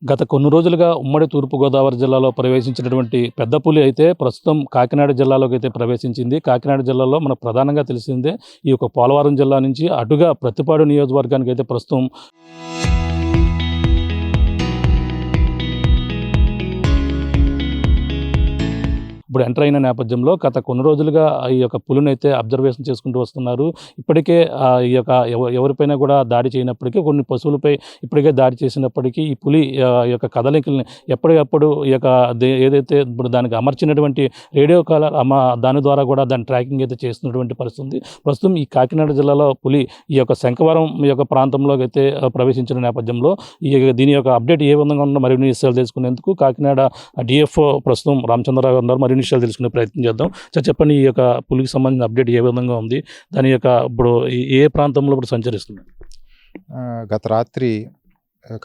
గత కొన్ని రోజులుగా ఉమ్మడి తూర్పుగోదావరి జిల్లాలో ప్రవేశించినటువంటి పెద్ద పులి అయితే ప్రస్తుతం కాకినాడ జిల్లాలోకి అయితే ప్రవేశించింది. కాకినాడ జిల్లాలో మనకు ప్రధానంగా తెలిసిందే ఈ యొక్క పోలవరం జిల్లా నుంచి అటుగా ప్రత్తిపాడు నియోజకవర్గానికి అయితే ప్రస్తుతం ఇప్పుడు ఎంటర్ అయిన నేపథ్యంలో గత కొన్ని రోజులుగా ఈ యొక్క పులిని అయితే అబ్జర్వేషన్ చేసుకుంటూ వస్తున్నారు. ఇప్పటికే ఈ యొక్క ఎవరిపైనా కూడా దాడి చేయనప్పటికీ కొన్ని పశువులపై ఇప్పటికే దాడి చేసినప్పటికీ ఈ పులి ఈ యొక్క కదలికల్ని ఎప్పటికప్పుడు ఈ యొక్క ఏదైతే ఇప్పుడు దానికి అమర్చినటువంటి రేడియో కాలర్ దాని ద్వారా కూడా దాని ట్రాకింగ్ అయితే చేస్తున్నటువంటి పరిస్థితి ఉంది. ప్రస్తుతం ఈ కాకినాడ జిల్లాలో పులి ఈ యొక్క శంఖవరం ఈ యొక్క ప్రాంతంలోకి అయితే ప్రవేశించిన నేపథ్యంలో దీని యొక్క అప్డేట్ ఏ విధంగా ఉందో మరిన్ని విషయాలు తెలుసుకునేందుకు కాకినాడ డిఎఫ్ఓ ప్రస్తుతం రామచంద్రరావు గారు మరిన్ని విషయాలు తెలుసుకునే ప్రయత్నం చేద్దాం. సార్ చెప్పండి, ఈ యొక్క పులికి సంబంధించిన అప్డేట్ ఏ విధంగా ఉంది, దాని యొక్క ఇప్పుడు ఏ ప్రాంతంలో ఇప్పుడు సంచరిస్తుంది? గత రాత్రి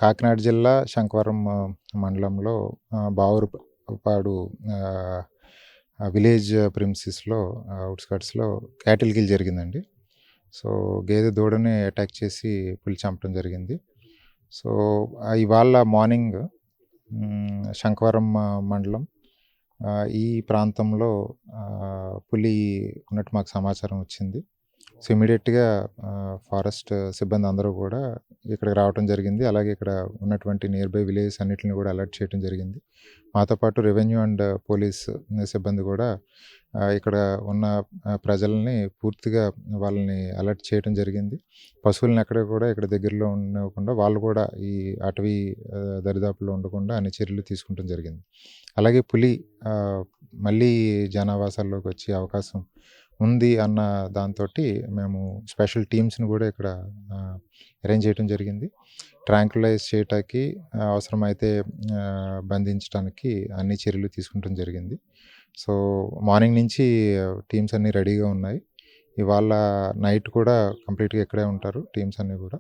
కాకినాడ జిల్లా శంఖవరం మండలంలో బావురుపాడు విలేజ్ ప్రిమిసెస్లో అవుట్స్కట్స్లో క్యాటిల్ కిల్ జరిగిందండి. సో గేదె దూడని అటాక్ చేసి పులి చంపడం జరిగింది. సో ఇవాళ మార్నింగ్ శంఖవరం మండలం ఈ ప్రాంతంలో పులి ఉన్నట్టు మాకు సమాచారం వచ్చింది. సో ఇమీడియట్గా ఫారెస్ట్ సిబ్బంది అందరూ కూడా ఇక్కడికి రావడం జరిగింది. అలాగే ఇక్కడ ఉన్నటువంటి నియర్ బై విలేజెస్ అన్నిటిని కూడా అలర్ట్ చేయడం జరిగింది. మాతో పాటు రెవెన్యూ అండ్ పోలీస్ సిబ్బంది కూడా ఇక్కడ ఉన్న ప్రజల్ని పూర్తిగా వాళ్ళని అలర్ట్ చేయడం జరిగింది. పశువులను ఎక్కడ కూడా ఇక్కడ దగ్గరలో ఉండకుండా వాళ్ళు కూడా ఈ అటవీ దరిదాపుల్లో ఉండకుండా అన్ని చర్యలు తీసుకుంటం జరిగింది. అలాగే పులి మళ్ళీ జనావాసాల్లోకి వచ్చే అవకాశం ఉంది అన్న దాంతో మేము స్పెషల్ టీమ్స్ని కూడా ఇక్కడ అరేంజ్ చేయడం జరిగింది. ట్రాంక్యులైజ్ చేయటానికి అవసరమైతే బంధించడానికి అన్ని చర్యలు తీసుకుంటం జరిగింది. సో మార్నింగ్ నుంచి టీమ్స్ అన్నీ రెడీగా ఉన్నాయి. ఇవాళ నైట్ కూడా కంప్లీట్గా ఇక్కడే ఉంటారు టీమ్స్ అన్నీ కూడా.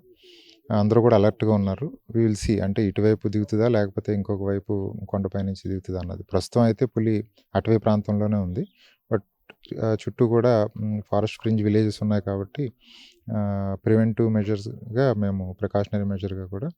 అందరూ కూడా అలర్ట్గా ఉన్నారు. వి విల్ సీ, అంటే ఇటువైపు దిగుతుందా లేకపోతే ఇంకొక వైపు కొండపై నుంచి దిగుతుందా అన్నది. ప్రస్తుతం అయితే పులి అటవీ ప్రాంతంలోనే ఉంది. బట్ చుట్టూ కూడా ఫారెస్ట్ ఫ్రింజ్ విలేజెస్ ఉన్నాయి కాబట్టి ప్రివెంటివ్ మెజర్స్గా మేము ప్రికాషనరీ మెజర్గా కూడా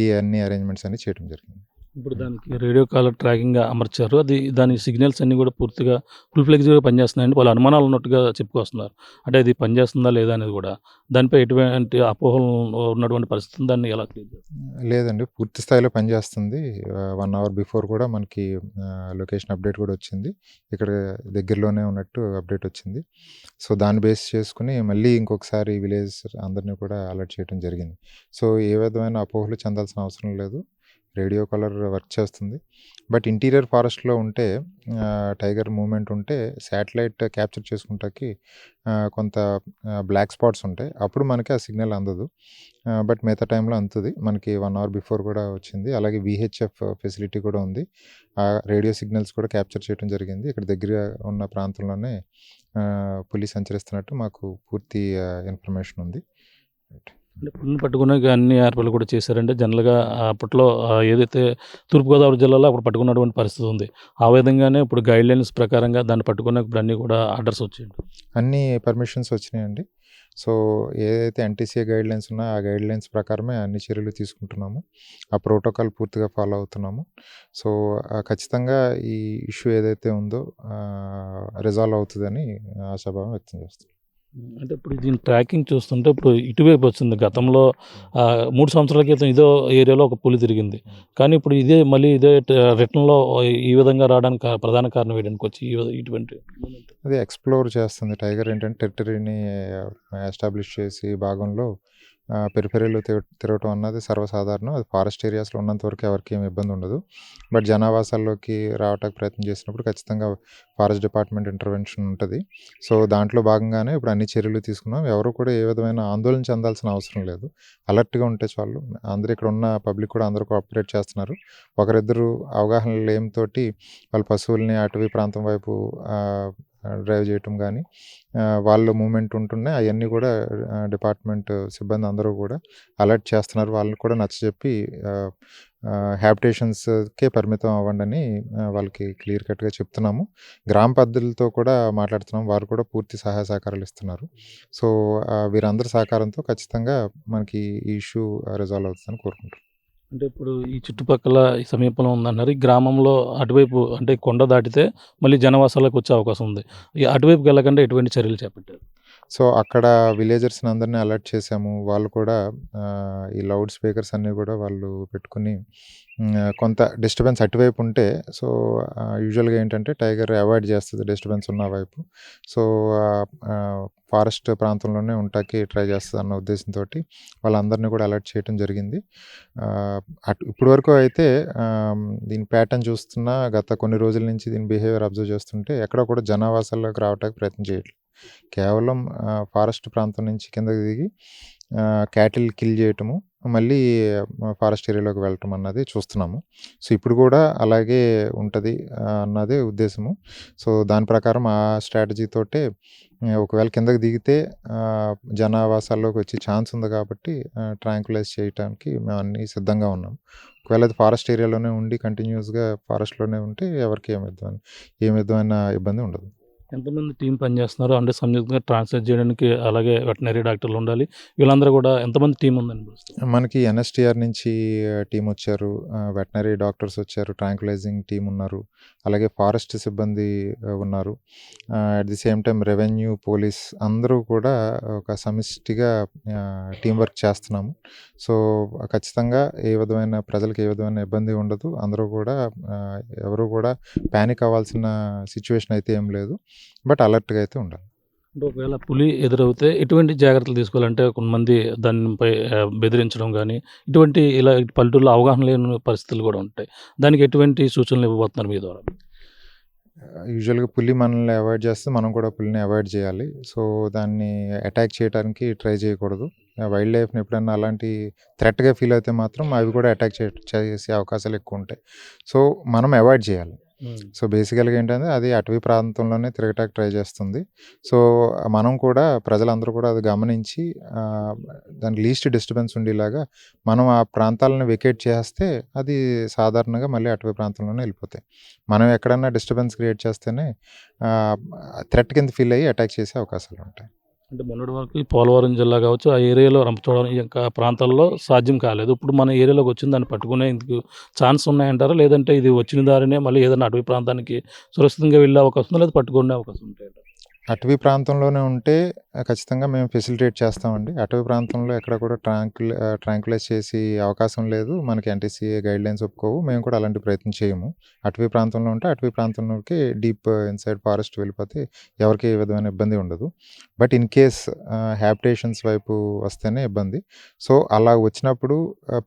ఈ అన్ని అరేంజ్మెంట్స్ అన్ని చేయడం జరిగింది. ఇప్పుడు దానికి రేడియో కాలర్ ట్రాకింగ్గా అమర్చారు. దాని సిగ్నల్స్ అన్నీ కూడా పూర్తిగా ఫుల్ ఫ్లెక్స్డ్గా పనిచేస్తున్నాయండి. వాళ్ళు అనుమానాలు ఉన్నట్టుగా చెప్పుకొస్తున్నారు. అంటే అది పనిచేస్తుందా లేదా అనేది కూడా దానిపై ఎటువంటి అపోహలు ఉన్నటువంటి పరిస్థితి, దాన్ని ఎలా క్లియర్ చేస్తారు? లేదండి, పూర్తి స్థాయిలో పనిచేస్తుంది. 1 hour బిఫోర్ కూడా మనకి లొకేషన్ అప్డేట్ కూడా వచ్చింది. ఇక్కడ దగ్గరలోనే ఉన్నట్టు అప్డేట్ వచ్చింది. సో దాన్ని బేస్ చేసుకుని మళ్ళీ ఇంకొకసారి విలేజ్ అందరినీ కూడా అలర్ట్ చేయడం జరిగింది. సో ఏ విధమైన అపోహలు చెందాల్సిన అవసరం లేదు. రేడియో కాలర్ వర్క్ చేస్తుంది. బట్ ఇంటీరియర్ ఫారెస్ట్లో ఉంటే టైగర్ మూమెంట్ ఉంటే శాటిలైట్ క్యాప్చర్ చేసుకుంటాకి కొంత బ్లాక్ స్పాట్స్ ఉంటాయి. అప్పుడు మనకి ఆ సిగ్నల్ అందదు. బట్ మిగతా టైంలో అందుతుంది. మనకి 1 hour బిఫోర్ కూడా వచ్చింది. అలాగే VHF ఫెసిలిటీ కూడా ఉంది. రేడియో సిగ్నల్స్ కూడా క్యాప్చర్ చేయడం జరిగింది. ఇక్కడ దగ్గర ఉన్న ప్రాంతంలోనే పులి సంచరిస్తున్నట్టు మాకు పూర్తి ఇన్ఫర్మేషన్ ఉంది. అంటే పులిని పట్టుకునే అన్ని ఏర్పాట్లు కూడా చేశారంటే జనరల్గా అప్పట్లో ఏదైతే తూర్పుగోదావరి జిల్లాలో అప్పుడు పట్టుకున్నటువంటి పరిస్థితి ఉంది. ఆ విధంగానే ఇప్పుడు గైడ్లైన్స్ ప్రకారంగా దాన్ని పట్టుకునే ఇప్పుడు అన్నీ కూడా ఆర్డర్స్ వచ్చాయండి, అన్ని పర్మిషన్స్ వచ్చినాయండి. సో ఏదైతే NTCA గైడ్లైన్స్ ఉన్నాయో ఆ గైడ్లైన్స్ ప్రకారమే అన్ని చర్యలు తీసుకుంటున్నాము. ఆ ప్రోటోకాల్ పూర్తిగా ఫాలో అవుతున్నాము. సో ఖచ్చితంగా ఈ ఇష్యూ ఏదైతే ఉందో రిజాల్వ్ అవుతుందని ఆశాభావం వ్యక్తం చేస్తాం. అంటే ఇప్పుడు దీని ట్రాకింగ్ చూస్తుంటే ఇప్పుడు ఇటువైపు వచ్చింది. గతంలో 3 సంవత్సరాల క్రితం ఇదో ఏరియాలో ఒక పులి తిరిగింది. కానీ ఇప్పుడు మళ్ళీ ఇదే రిటర్న్లో ఈ విధంగా రావడానికి ప్రధాన కారణం ఏంటంటే వచ్చి ఇటువంటి అది ఎక్స్ప్లోర్ చేస్తుంది. టైగర్ ఏంటంటే టెరిటరీని ఎస్టాబ్లిష్ చేసి భాగంలో పెరిఫెరీలో తిరగటం అన్నది సర్వసాధారణం. అది ఫారెస్ట్ ఏరియాస్లో ఉన్నంత వరకు ఎవరికి ఏమి ఇబ్బంది ఉండదు. బట్ జనావాసాల్లోకి రావడానికి ప్రయత్నం చేసినప్పుడు ఖచ్చితంగా ఫారెస్ట్ డిపార్ట్మెంట్ ఇంటర్వెన్షన్ ఉంటుంది. సో దాంట్లో భాగంగానే ఇప్పుడు అన్ని చర్యలు తీసుకున్నాం. ఎవరు కూడా ఏ విధమైన ఆందోళన చెందాల్సిన అవసరం లేదు. అలర్ట్గా ఉంటే చాలు. అందరూ ఇక్కడ ఉన్న పబ్లిక్ కూడా అందరూ కోఆపరేట్ చేస్తున్నారు. ఒకరిద్దరు అవగాహన లేమితోటి వాళ్ళ పశువుల్ని అటవీ ప్రాంతం వైపు డ్రైవ్ చేయటం కానీ వాళ్ళు మూమెంట్ ఉంటున్నాయి. అవన్నీ కూడా డిపార్ట్మెంట్ సిబ్బంది అందరూ కూడా అలర్ట్ చేస్తున్నారు. వాళ్ళని కూడా నచ్చజెప్పి హ్యాబిటేషన్స్కే పరిమితం అవ్వండి అని వాళ్ళకి క్లియర్ కట్గా చెప్తున్నాము. గ్రామ పెద్దలతో కూడా మాట్లాడుతున్నాము. వారు కూడా పూర్తి సహాయ సహకారాలు ఇస్తున్నారు. సో వీరందరి సహకారంతో ఖచ్చితంగా మనకి ఈ ఇష్యూ రిజాల్వ్ అవుతుందని కోరుకుంటున్నాం. అంటే ఇప్పుడు ఈ చుట్టుపక్కల ఈ సమీపంలో ఉందన్నారు. ఈ గ్రామంలో అటువైపు అంటే కొండ దాటితే మళ్ళీ జనవాసాలకు వచ్చే అవకాశం ఉంది. ఈ అటువైపుకి వెళ్ళకుండా ఎటువంటి చర్యలు చేపట్టారు? సో, అక్కడ విలేజర్స్‌ని అందరిని అలర్ట్ చేసాము. వాళ్ళు కూడా ఈ లౌడ్ స్పీకర్స్ అన్నీ కూడా వాళ్ళు పెట్టుకొని కొంత డిస్టర్బెన్స్ అటువైపు ఉంటే సో, యూజువల్‌గా ఏంటంటే టైగర్ అవాయిడ్ చేస్తది డిస్టర్బెన్స్ ఉన్న వైపు. సో, ఫారెస్ట్ ప్రాంతంలోనే ఉంటాకి ట్రై చేస్తదన్న ఉద్దేశంతోటి వాళ్ళందరిని కూడా అలర్ట్ చేయటం జరిగింది. ఇప్పటి వరకు అయితే దీని ప్యాటర్న్ చూస్తున్నా గత కొన్ని రోజుల నుంచి దీని బిహేవియర్ అబ్జర్వ్ చేస్తుంటే ఎక్కడ కూడా జనావాసాల్లోకి రావటానికి ప్రయత్నం చేయట్లేదు. కేవలం ఫారెస్ట్ ప్రాంతం నుంచి కిందకి దిగి క్యాటిల్ కిల్ చేయటము, మళ్ళీ ఫారెస్ట్ ఏరియాలోకి వెళ్ళటం అన్నది చూస్తున్నాము. సో, ఇప్పుడు కూడా అలాగే ఉంటది అన్నదే ఉద్దేశము. సో, దాని ప్రకారం ఆ స్ట్రాటజీ తోటే ఒకవేళ కిందకి దిగితే జనావాసాల్లోకి వచ్చే ఛాన్స్ ఉంది కాబట్టి ట్రాంక్యులైజ్ చేయటానికి మేము అన్నీ సిద్ధంగా ఉన్నాం. ఒకవేళ అది ఫారెస్ట్ ఏరియాలోనే ఉండి కంటిన్యూయస్‌గా ఫారెస్ట్‌లోనే ఉంటే ఎవరికీ ఏ విధమైన ఇబ్బంది ఉండదు. ఎంతమంది టీమ్ పనిచేస్తున్నారు? అంటే సంయుక్తంగా ట్రాన్స్‌లేట్ చేయడానికి అలాగే వెటర్నరీ డాక్టర్లు ఉండాలి. వీళ్ళందరూ కూడా ఎంతమంది టీమ్ ఉందండి ప్రస్తుతం? మనకి ఎన్ఎస్టీఆర్ నుంచి టీమ్ వచ్చారు. వెటర్నరీ డాక్టర్స్ వచ్చారు. ట్రాంక్యులైజింగ్ టీమ్ ఉన్నారు. అలాగే ఫారెస్ట్ సిబ్బంది ఉన్నారు. At the same time revenue, police అందరూ కూడా ఒక సమిష్టిగా టీమ్ వర్క్ చేస్తున్నాము. సో, ఖచ్చితంగా ప్రజలకు ఏ విధమైన ఇబ్బంది ఉండదు. అందరూ కూడా ఎవరు కూడా పానిక్ అవ్వాల్సిన సిచ్యువేషన్ అయితే ఏం లేదు. బట్ అలర్ట్‌గా అయితే ఉండాలి. అంటే ఒకవేళ పులి ఎదురవుతే ఎటువంటి జాగ్రత్తలు తీసుకోవాలంటే కొంతమంది దానిపై బెదిరించడం గానీ, ఇటువంటి ఇలా పల్లెటూరులో అవగాహన లేని పరిస్థితులు కూడా ఉంటాయి. దానికి ఎటువంటి సూచనలు ఇవ్వబోతున్నారు మీ ద్వారా? యూజువల్‌గా పులి మనల్ని అవాయిడ్ చేస్తే మనం కూడా పులిని అవాయిడ్ చేయాలి. సో, దాన్ని అటాక్ చేయడానికి ట్రై చేయకూడదు. వైల్డ్ లైఫ్‌ని ఎప్పుడన్నా అలాంటి థ్రెట్‌గా ఫీల్ అయితే మాత్రం అవి కూడా అటాక్ చేసే అవకాశాలు ఎక్కువ ఉంటాయి. సో, మనం అవాయిడ్ చేయాలి. సో, బేసికల్‌గా ఏంటంటే అది అటవీ ప్రాంతంలోనే తిరగటానికి ట్రై చేస్తుంది. సో, మనం కూడా ప్రజలందరూ కూడా అది గమనించి దానికి లీస్ట్ డిస్టర్బెన్స్ ఉండేలాగా మనం ఆ ప్రాంతాలను వెకేట్ చేస్తే అది సాధారణంగా మళ్ళీ అటవీ ప్రాంతంలోనే వెళ్ళిపోతాయి. మనం ఎక్కడన్నా డిస్టర్బెన్స్ క్రియేట్ చేస్తేనే థ్రెట్ కింద ఫీల్ అయ్యి అటాక్ చేసే అవకాశాలు ఉంటాయి. అంటే మొన్నటి వరకు ఈ పోలవరం జిల్లా కావచ్చు, ఆ ఏరియాలో రంపచోడవరం ఈ యొక్క ప్రాంతాల్లో సాధ్యం కాలేదు. ఇప్పుడు మన ఏరియాలోకి వచ్చింది దాన్ని పట్టుకునేందుకు ఛాన్స్ ఉన్నాయంటారా? లేదంటే ఇది వచ్చిన దారినే మళ్ళీ ఏదైనా అటవీ ప్రాంతానికి సురక్షితంగా వెళ్ళే అవకాశం ఉందా? లేదా పట్టుకునే అవకాశం ఉంటాయంటారా? అటవీ ప్రాంతంలోనే ఉంటే ఖచ్చితంగా మేము ఫెసిలిటేట్ చేస్తామండి. అటవీ ప్రాంతంలో ఎక్కడ కూడా ట్రాంక్యులైజ్ చేసి అవకాశం లేదు. మనకి ఎన్టీసీఏ గైడ్‌లైన్స్ ఒప్పుకోవు. మేము కూడా అలాంటి ప్రయత్నం చేయము. అటవీ ప్రాంతంలో ఉంటే అటవీ ప్రాంతంలోకి డీప్ ఇన్‌సైడ్ ఫారెస్ట్ వెళ్ళిపోతే ఎవరికీ ఏ విధమైన ఇబ్బంది ఉండదు. బట్ ఇన్ కేస్ హ్యాబిటేషన్స్ వైపు వస్తేనే ఇబ్బంది. సో, అలా వచ్చినప్పుడు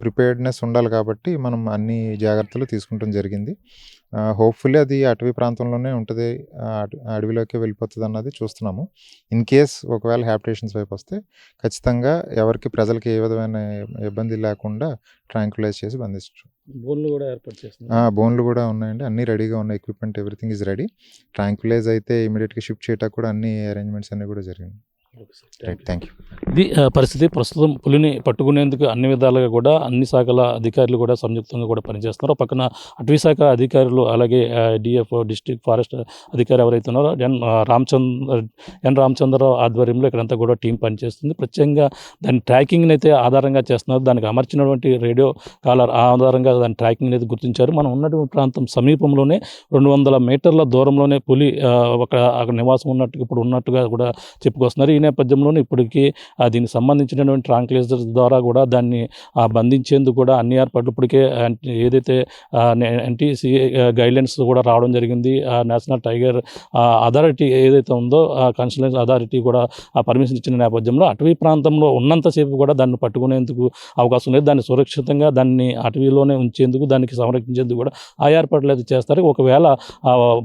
ప్రిపేర్డ్‌నెస్ ఉండాలి కాబట్టి మనం అన్ని జాగ్రత్తలు తీసుకుంటం జరిగింది. హోప్‌ఫుల్లీ అది అటవీ ప్రాంతంలోనే ఉంటది. అడవిలోకే వెళ్ళిపోతదన్నది చూస్తున్నాము. ఇన్ కేస్ ఒకవేళ హ్యాబిటేషన్స్ వైపు వస్తే ఖచ్చితంగా ప్రజలకి ఏ విధమైన ఇబ్బంది లేకుండా ట్రాంక్యులైజ్ చేసి బంధించచ్చు. బోన్లు కూడా ఏర్పాటు చేస్తున్నారు. బోన్లు కూడా ఉన్నాయండి. అన్నీ రెడీగా ఉన్నాయి. Equipment everything is ready. Tranquilize అయితే ఇమ్మీడియేట్‌గా షిఫ్ట్ చేయటానికి కూడా అన్ని అరేంజ్‌మెంట్స్ అన్నీ కూడా జరిగినాయి. రైట్. Thank you. ఇది పరిస్థితి. ప్రస్తుతం పులిని పట్టుకునేందుకు అన్ని విధాలుగా కూడా అన్ని శాఖల అధికారులు కూడా సంయుక్తంగా కూడా పనిచేస్తున్నారు. పక్కన అటవీ శాఖ అధికారులు అలాగే డిఎఫ్ఓ డిస్ట్రిక్ట్ ఫారెస్ట్ అధికారి ఎవరైతే ఉన్నారో ఎన్ రామచంద్రరావు ఆధ్వర్యంలో ఇక్కడంతా కూడా టీం పనిచేస్తుంది. ప్రత్యేకంగా దాని ట్రాకింగ్ని అయితే ఆధారంగా చేస్తున్నారు. దానికి అమర్చినటువంటి రేడియో కాలర్ ఆధారంగా దాని ట్రాకింగ్ అయితే గుర్తించారు. మనం ఉన్నటువంటి ప్రాంతం సమీపంలోనే 200 మీటర్ల దూరంలోనే పులి అక్కడ నివాసం ఉన్నట్టుగా కూడా చెప్పుకొస్తున్నారు. ఈ నేపథ్యంలోనే ఇప్పటికీ దీనికి సంబంధించినటువంటి ట్రాంక్యులైజర్స్ ద్వారా కూడా దాన్ని బంధించేందుకు కూడా అన్ని ఏర్పాట్లు ఇప్పటికే ఏదైతే ఎన్టీసీఏ గైడ్లైన్స్ కూడా రావడం జరిగింది. నేషనల్ టైగర్ అథారిటీ ఏదైతే ఉందో కన్సల్టెన్సీ అథారిటీ కూడా పర్మిషన్ ఇచ్చిన నేపథ్యంలో అటవీ ప్రాంతంలో ఉన్నంతసేపు కూడా దాన్ని పట్టుకునేందుకు అవకాశం లేదు. దాన్ని సురక్షితంగా దాన్ని అటవీలోనే ఉంచేందుకు దానికి సంరక్షించేందుకు కూడా ఆ ఏర్పాట్లు అయితే చేస్తారు. ఒకవేళ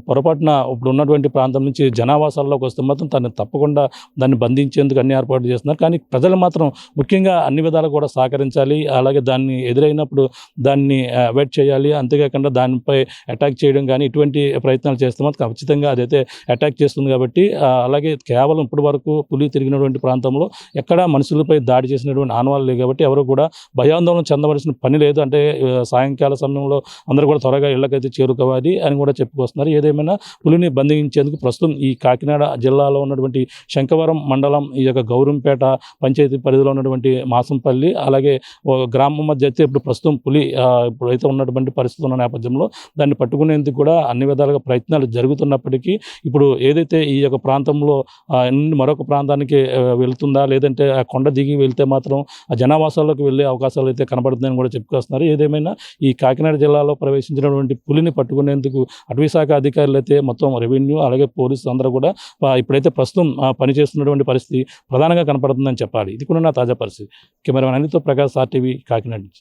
పొరపాటున ఇప్పుడు ఉన్నటువంటి ప్రాంతం నుంచి జనావాసాల్లోకి వస్తే మాత్రం దాన్ని తప్పకుండా దాన్ని బంధించేందుకు అన్ని ఏర్పాట్లు చేస్తున్నారు. కానీ ప్రజలు మాత్రం ముఖ్యంగా అన్ని విధాలు కూడా సహకరించాలి. అలాగే దాన్ని ఎదురైనప్పుడు దాన్ని అవాయిడ్ చేయాలి. అంతేకాకుండా దానిపై అటాక్ చేయడం కానీ ఇటువంటి ప్రయత్నాలు చేస్తే మాత్రం ఖచ్చితంగా అదైతే అటాక్ చేస్తుంది. కాబట్టి అలాగే కేవలం ఇప్పటి వరకు పులి తిరిగినటువంటి ప్రాంతంలో ఎక్కడా మనుషులపై దాడి చేసినటువంటి ఆనవాళ్ళు లేవు. కాబట్టి ఎవరు కూడా భయాందోళన చెందవలసిన పని లేదు. అంటే సాయంకాల సమయంలో అందరూ కూడా త్వరగా ఇళ్లకైతే చేరుకోవాలి అని కూడా చెప్పుకొస్తున్నారు. ఏదేమైనా పులిని బంధించేందుకు ప్రస్తుతం ఈ కాకినాడ జిల్లాలో ఉన్నటువంటి శంఖవరం మండలం మండలం ఈ యొక్క గౌరంపేట పంచాయతీ పరిధిలో ఉన్నటువంటి మాసంపల్లి అలాగే ఒక గ్రామం మధ్య అయితే ఇప్పుడు ప్రస్తుతం పులి ఇప్పుడైతే ఉన్నటువంటి పరిస్థితి ఉన్న నేపథ్యంలో దాన్ని పట్టుకునేందుకు కూడా అన్ని విధాలుగా ప్రయత్నాలు జరుగుతున్నప్పటికీ ఇప్పుడు ఏదైతే ఈ యొక్క ప్రాంతంలో మరొక ప్రాంతానికి వెళ్తుందా లేదంటే ఆ కొండ దిగి వెళ్తే మాత్రం ఆ జనావాసాల్లోకి వెళ్ళే అవకాశాలు అయితే కనబడుతుందని కూడా చెప్పుకొస్తున్నారు. ఏదేమైనా ఈ కాకినాడ జిల్లాలో ప్రవేశించినటువంటి పులిని పట్టుకునేందుకు అటవీశాఖ అధికారులు అయితే మొత్తం రెవెన్యూ అలాగే పోలీసులు అందరూ కూడా ఇప్పుడైతే ప్రస్తుతం పనిచేస్తున్నటువంటి పరిస్థితి ప్రధానంగా కనపడుతుందని చెప్పాలి. ఇది కూడా నా తాజా పరిస్థితి. కెమెరామెన్ అనితో ప్రకాష్ RTV కాకినాడ నుంచి.